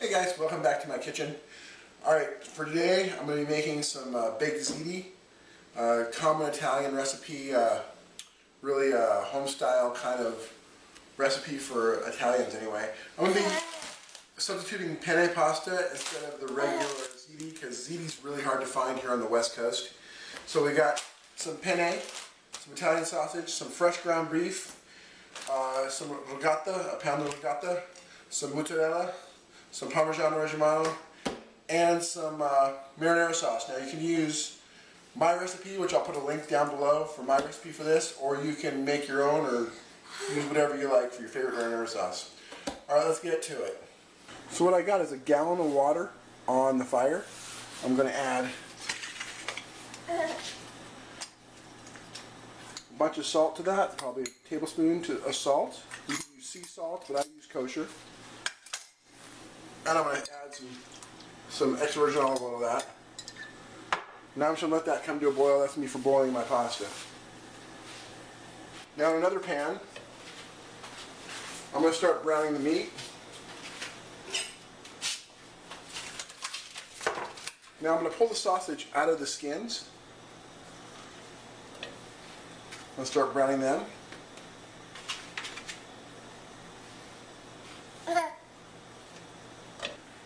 Hey guys, welcome back to my kitchen. Alright, for today I'm going to be making some baked ziti, common Italian recipe, really a home style kind of recipe for Italians anyway. I'm going to be substituting penne pasta instead of the regular ziti because ziti's really hard to find here on the West Coast. So we got some penne, some Italian sausage, some fresh ground beef, some ricotta, a pound of ricotta, some mozzarella, some Parmigiano Reggiano, and some marinara sauce. Now you can use my recipe, which I'll put a link down below for my recipe for this, or you can make your own or use whatever you like for your favorite marinara sauce. Alright, let's get to it. So what I got is a gallon of water on the fire. I'm going to add a bunch of salt to that, probably a tablespoon of salt. You can use sea salt, but I use kosher. And I'm going to add some extra virgin olive oil to that. Now I'm just going to let that come to a boil. That's me for boiling my pasta. Now in another pan, I'm going to start browning the meat. Now I'm going to pull the sausage out of the skins. I'm going to start browning them.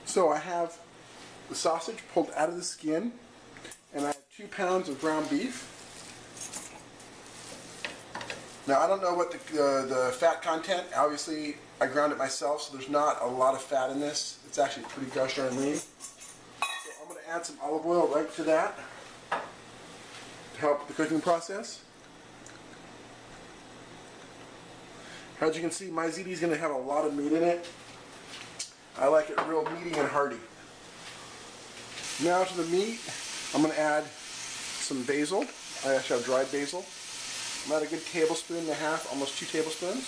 So I have the sausage pulled out of the skin, and I have 2 pounds of ground beef. Now I don't know what the fat content, obviously I ground it myself, so there's not a lot of fat in this. It's actually pretty gosh darn lean. So I'm going to add some olive oil right to that to help the cooking process. As you can see, my ziti is going to have a lot of meat in it. I like it real meaty and hearty. Now to the meat, I'm going to add some basil. I actually have dried basil. I'm going to add a good tablespoon and a half, almost 2 tablespoons.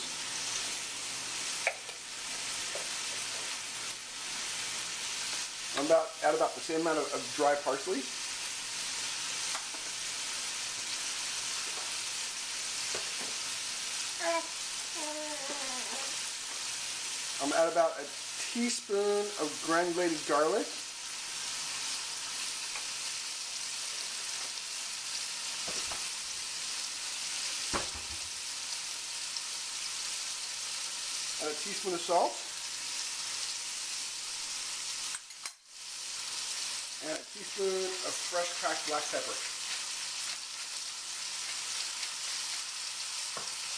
I'm add about the same amount of dry parsley. I'm going to add about a teaspoon of granulated garlic. Add a teaspoon of salt. And a teaspoon of fresh cracked black pepper.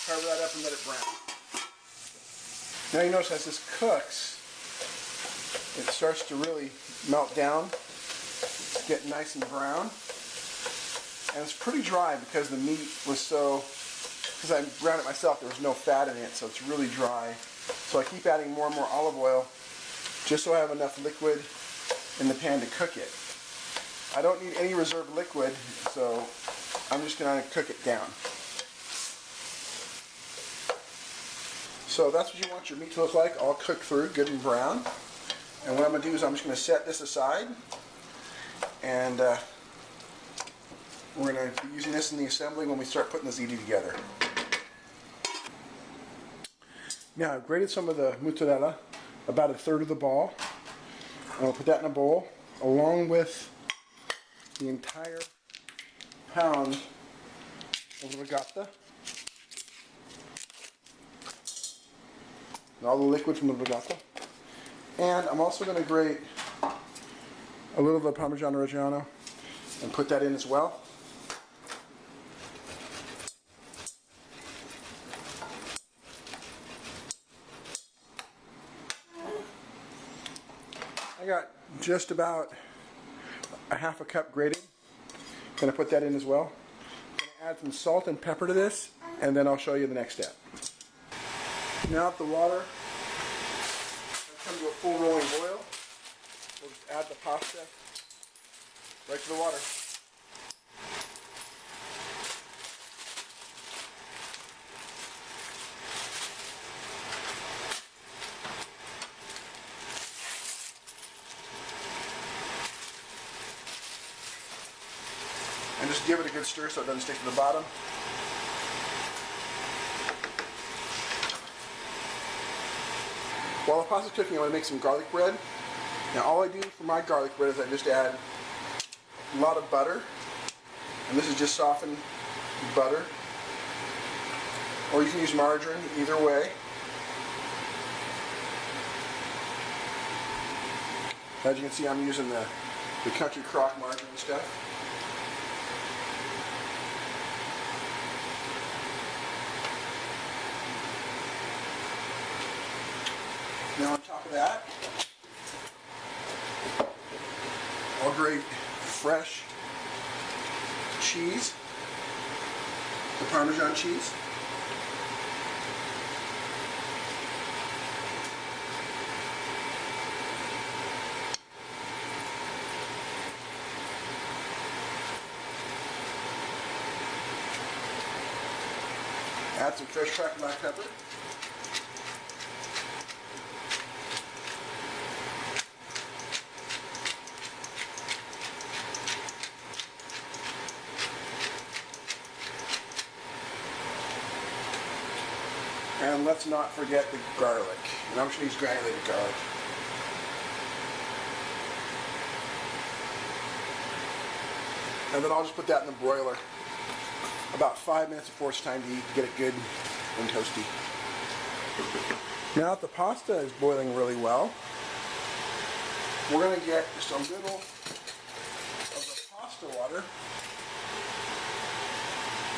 Cover that up and let it brown. Now you notice as this cooks, it starts to really melt down. It's getting nice and brown. And it's pretty dry because the meat was because I browned it myself, there was no fat in it, so it's really dry. So I keep adding more and more olive oil just so I have enough liquid in the pan to cook it. I don't need any reserved liquid, so I'm just going to cook it down. So that's what you want your meat to look like, all cooked through, good and brown. And what I'm going to do is I'm just going to set this aside, and we're going to be using this in the assembly when we start putting the ziti together. Now I've grated some of the mozzarella, about 1/3 of the ball. I'll put that in a bowl, along with the entire pound of ricotta. And all the liquid from the ricotta. And I'm also going to grate a little bit of Parmigiano Reggiano and put that in as well. I got just about a 1/2 cup grated. I'm going to put that in as well. I'm going to add some salt and pepper to this, and then I'll show you the next step. Now that the water has come to a full rolling boil, we'll just add the pasta right to the water. And just give it a good stir so it doesn't stick to the bottom. While the pasta's cooking, I'm going to make some garlic bread. Now all I do for my garlic bread is I just add a lot of butter, and this is just softened butter, or you can use margarine, either way. As you can see, I'm using the Country Crock margarine stuff. Now on top of that, I'll grate fresh cheese, the Parmesan cheese. Add some fresh cracked black pepper. And let's not forget the garlic. And I'm just going to use granulated garlic. And then I'll just put that in the broiler about 5 minutes before it's time to eat to get it good and toasty. Now that the pasta is boiling really well, we're going to get just a little of the pasta water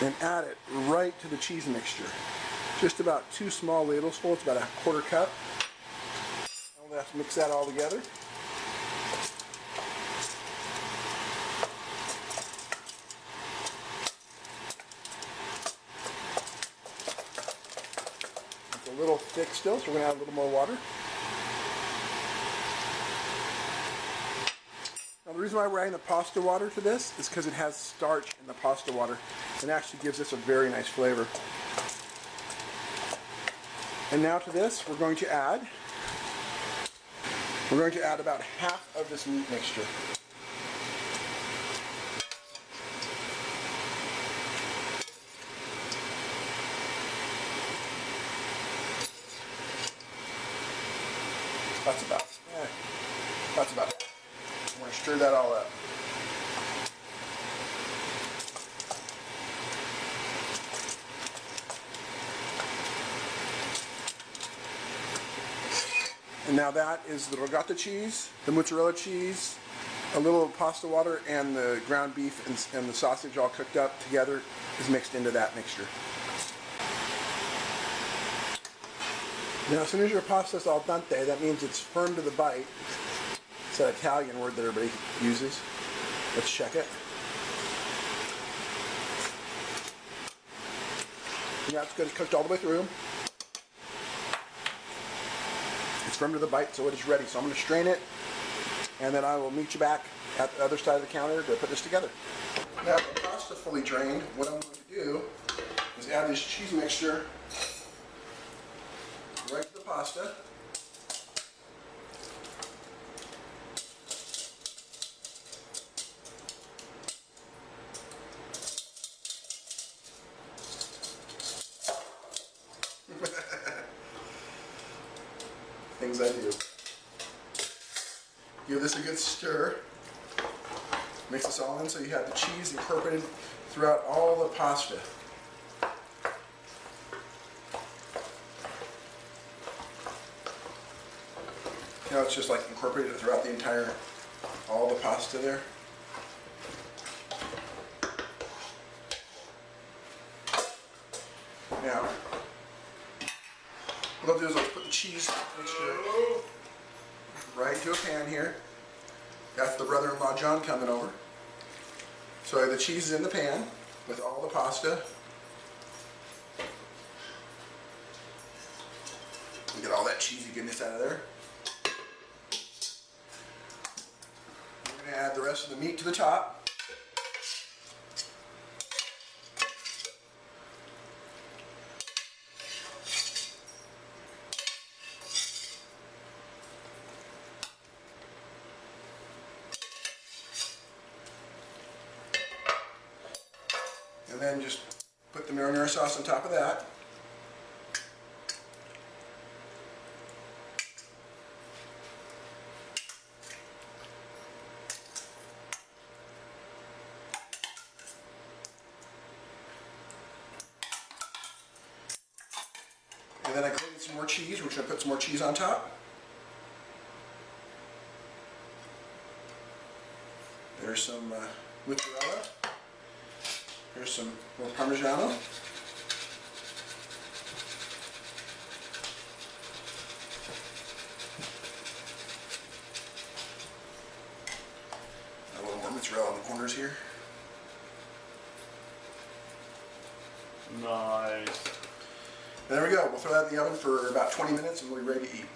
and add it right to the cheese mixture. Just about 2 small ladles full, it's about a 1/4 cup. And we'll have to mix that all together. It's a little thick still, so we're going to add a little more water. Now the reason why we're adding the pasta water to this is because it has starch in the pasta water, and it actually gives this a very nice flavor. And now to this, we're going to add about half of this meat mixture. That's about it. I'm going to stir that all up. And now that is the ricotta cheese, the mozzarella cheese, a little pasta water, and the ground beef and the sausage all cooked up together is mixed into that mixture. Now as soon as your pasta is al dente, that means it's firm to the bite. It's an Italian word that everybody uses. Let's check it. Now it's good, it's cooked all the way through. It's firm to the bite, so it is ready. So I'm going to strain it, and then I will meet you back at the other side of the counter to put this together. Now the pasta fully drained, what I'm going to do is add this cheese mixture right to the pasta. Things I do. Give this a good stir. Mix this all in so you have the cheese incorporated throughout all the pasta. Now it's just like incorporated throughout the entire, all the pasta there. Now, what I'll do is I'll put the cheese mixture right into a pan here. That's the brother-in-law John coming over. So the cheese is in the pan with all the pasta. Get all that cheesy goodness out of there. We're going to add the rest of the meat to the top. And then just put the marinara sauce on top of that. then I grated some more cheese. We're going to put some more cheese on top. There's some mozzarella. Here's some more Parmigiano. A little more mozzarella in the corners here. Nice. There we go. We'll throw that in the oven for about 20 minutes and we'll be ready to eat.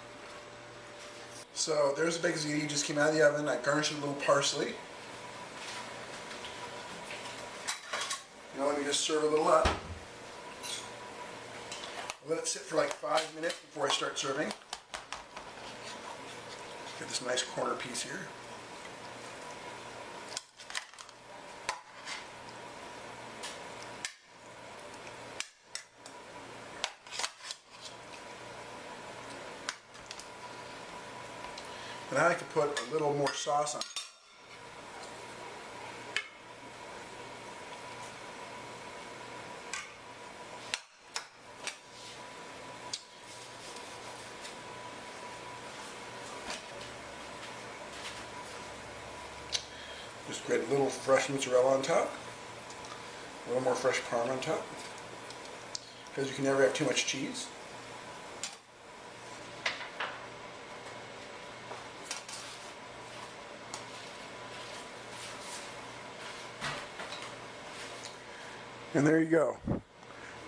So there's the baked ziti. Just came out of the oven. I garnished it with a little parsley. Now let me just serve a little up. I'll let it sit for like 5 minutes before I start serving. Get this nice corner piece here. And I like to put a little more sauce on. Just grate a little fresh mozzarella on top. A little more fresh parm on top. Because you can never have too much cheese. And there you go.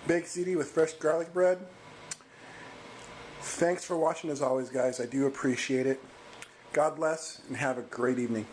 Baked ziti with fresh garlic bread. Thanks for watching as always, guys. I do appreciate it. God bless and have a great evening.